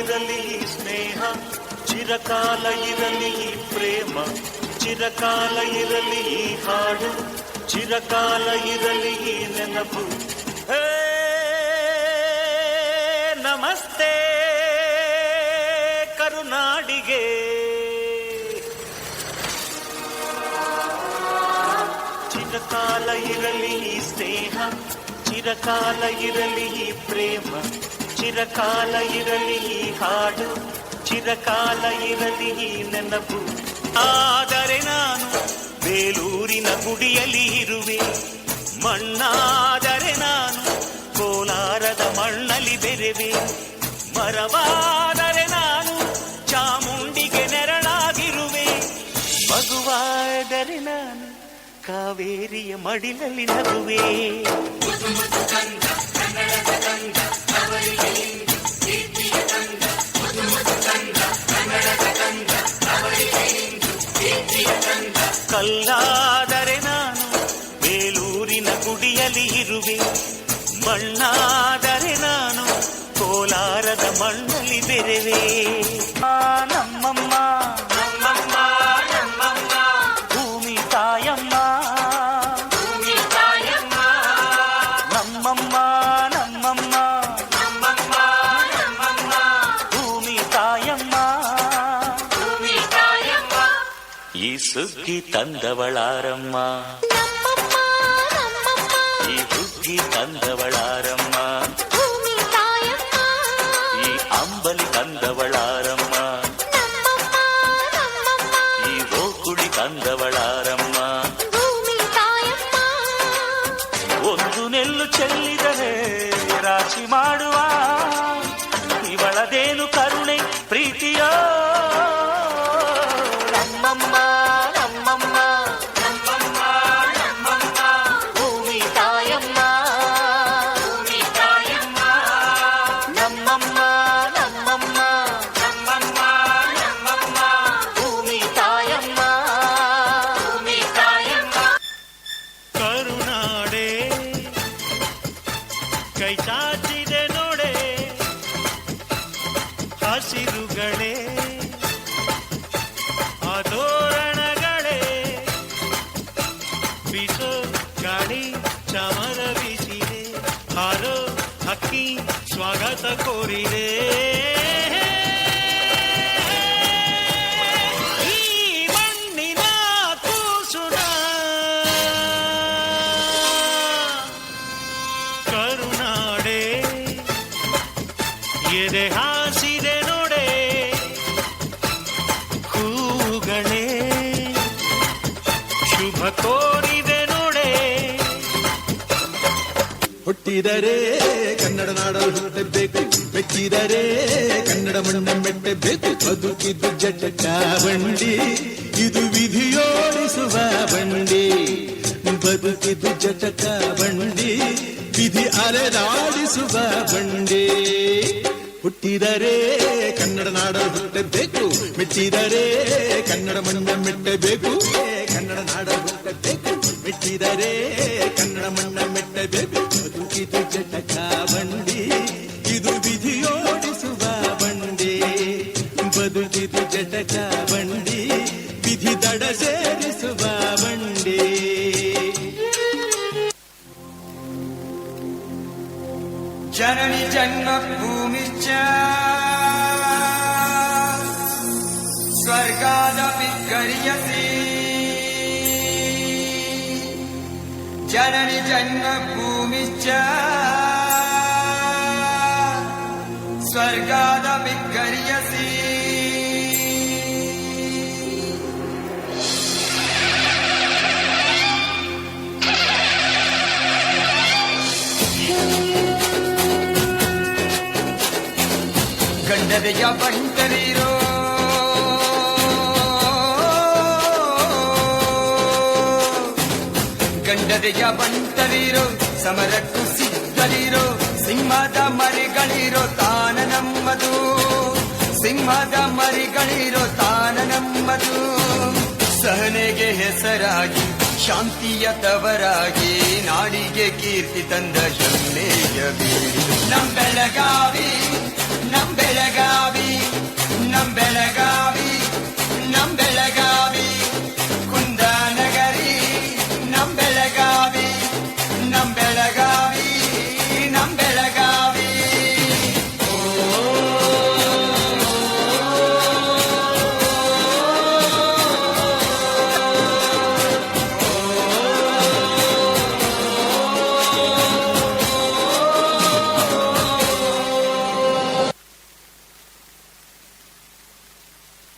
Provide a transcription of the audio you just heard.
ಇರಲಿ ಈ ಸ್ನೇಹ, ಚಿರಕಾಲ ಇರಲಿ ಈ ಪ್ರೇಮ, ಚಿರಕಾಲ ಇರಲಿ ಈ ಹಾಡು, ಚಿರಕಾಲ ಇರಲಿ ಈ ನೆನಪು. ನಮಸ್ತೆ ಕರುನಾಡಿಗೆ. ಚಿರಕಾಲ ಇರಲಿ ಈ ಸ್ನೇಹ, ಚಿರಕಾಲ ಇರಲಿ ಈ ಪ್ರೇಮ, ಚಿರಕಾಲ ಇರಲಿ ಈ ಹಾಡು, ಚಿರಕಾಲ ಇರಲಿ ಈ ನೆನಪು. ಆದರೆ ನಾನು ಬೇಲೂರಿನ ಗುಡಿಯಲ್ಲಿ ಇರುವೆ, ಮಣ್ಣಾದರೆ ನಾನು ಕೋಲಾರದ ಮಣ್ಣಲ್ಲಿ ಬೆರೆವೆ, ಮರವಾದರೆ ನಾನು ಚಾಮುಂಡಿಗೆ ನೆರಳಾಗಿರುವೆ, ಮಗುವಾದರೆ ನಾನು ಕಾವೇರಿಯ ಮಡಿಲಲ್ಲಿ ನಗುವೆ. ಕಲ್ಲಾದರೆ ನಾನು ಬೇಲೂರಿನ ಗುಡಿಯಲ್ಲಿ ಇರುವೆ, ಮಣ್ಣಾದರೆ ನಾನು ಕೋಲಾರದ ಮಣ್ಣಲ್ಲಿ ಬೆರೆವೆ. ನಮ್ಮಮ್ಮ ನಮ್ಮಮ್ಮ ನಮ್ಮಮ್ಮ ಭೂಮಿ ತಾಯಮ್ಮ, ಭೂಮಿ ತಾಯಮ್ಮ ನಮ್ಮಮ್ಮ ನಮ್ಮಮ್ಮ ನಮ್ಮಮ್ಮ ನಮ್ಮಮ್ಮ ಭೂಮಿ ತಾಯಮ್ಮ, ಭೂಮಿ ತಾಯಮ್ಮ. ಈ ಸುಗ್ಗಿ ತಂದವಳಾರಮ್ಮ, ಈ ಹುಗ್ಗಿ ತಂದವಳಾರಮ್ಮ, ಭೂಮಿ ತಾಯಮ್ಮ. ಈ ಅಂಬಲಿ ತಂದವಳಾರಮ್ಮ, ಈ ಓಕುಳಿ ತಂದವಳಾರಮ್ಮ, ಭೂಮಿ ತಾಯಮ್ಮ. ಒಂದು ನೆಲ್ಲು ಚೆಲ್ಲಿದರೆ ರಾಶಿ ಮಾಡುವ ಇವಳದೇನು ಕರುಣೆ ಪ್ರೀತಿಯೋ. ನಮ್ಮಮ್ಮ ನಮ್ಮಮ್ಮ ನಮ್ಮಮ್ಮ ನಮ್ಮಮ್ಮ ಭೂಮಿ ತಾಯಮ್ಮ, ಭೂಮಿ ತಾಯಮ್ಮ ನಮ್ಮಮ್ಮ ನಮ್ಮಮ್ಮ ನಮ್ಮಮ್ಮ ನಮ್ಮಮ್ಮ ಭೂಮಿ ತಾಯಮ್ಮ, ಭೂಮಿ ತಾಯಮ್ಮ. ಕರುನಾಡೆ ಕೈ ಚಾಚಿದೆ ನೋಡೆ, ಹಸಿರುಗಳೇ ಆದೋರಣಗಳೇ, ಬೀಸೋ ಗಾಳಿ ಚಮರ ಬೀಸಿದೆ, ಹಾರೋ ಹಕ್ಕಿ ಸ್ವಾಗತ ಕೋರಿದೆ. ಈ ಮಣ್ಣಿನ ಕೂಸುನ ಕರುನಾಡೆ ಎದೆ ಹಾಸಿದೆ ನೋಡೆ, ಹೂಗಳೇ ಶುಭ ಕೋರಿದೆ ನೋಡೆ. ಹುಟ್ಟಿದರೆ ಕನ್ನಡ ನಾಡಲು ಹುಟ್ಟಬೇಕು, ಮೆಚ್ಚಿದರೆ ಕನ್ನಡ ಮಣ್ಣ ಮೆಟ್ಟಬೇಕು. ಬದುಕಿದ್ದು ಜಟಕ ಬಂಡಿ, ಇದು ವಿಧಿಯೋಡಿಸುವ ಬಂಡಿ, ಬದುಕಿದ್ದು ಜಟಕ ಬಂಡಿ, ವಿಧಿ ಅಲೆದಾಡಿಸುವ ಬಂಡಿ. ಹುಟ್ಟಿದರೆ ಕನ್ನಡ ನಾಡಲು ಹುಟ್ಟಬೇಕು, ಮೆಚ್ಚಿದರೆ ಕನ್ನಡ ಮಣ್ಣ ಮೆಟ್ಟಬೇಕು, ಕನ್ನಡ ನಾಡಲು ಹುಟ್ಟಬೇಕು, ಮೆಚ್ಚಿದರೆ ಕನ್ನಡ ಮಣ್ಣ ಮೆಟ್ಟಬೇಕು. ಬದುಕಿದು ಜಟಕ ಬಂಡಿ, ಇದು ವಿಧಿಯೋಡಿಸುವ ಬಂಡಿ, ಬದುಕಿದು ಜಟಕ ಬಂಡಿ, ವಿಧಿ ದಡ ಸೇರಿಸುವ ಬಂಡಿ. ಜನನಿ ಜನ್ಮಭೂಮಿಶ್ಚ ಸ್ವರ್ಗಾದಪಿ ಗರೀಯಸಿ, ಜನನಿ ಜನ್ಮಭೂಮಿಶ್ಚ ಸ್ವರ್ಗಾದಪಿ ಗರೀಯಸಿ. ಗಂಡದೆಯ ಬಂಟರಿರೋ ಗಂಡದೆಯ ಬಂಟರಿರೋ, ಸಮರಕ್ಕೂ ಸಿದ್ಧರಿರೋ, ಸಿಂಹದ ಮರಿಗಳಿರೋ ತಾನ ನಮ್ಮದು, ಸಿಂಹದ ಮರಿಗಳಿರೋ ತಾನ ನಮ್ಮದು. ಸಹನೆಗೆ ಹೆಸರಾಗಿ ಶಾಂತಿಯ ತವರಾಗಿ ನಾಡಿಗೆ ಕೀರ್ತಿ ತಂದ ಹೆಮ್ಮೆಯ ಬೀಡು ನಮ್ ಬೆಳಗಾವಿ, ನಮ್ ಬೆಳಗಾವಿ ನಮ್ ಬೆಳಗಾವಿ ನಮ್ ಬೆಳಗಾವಿ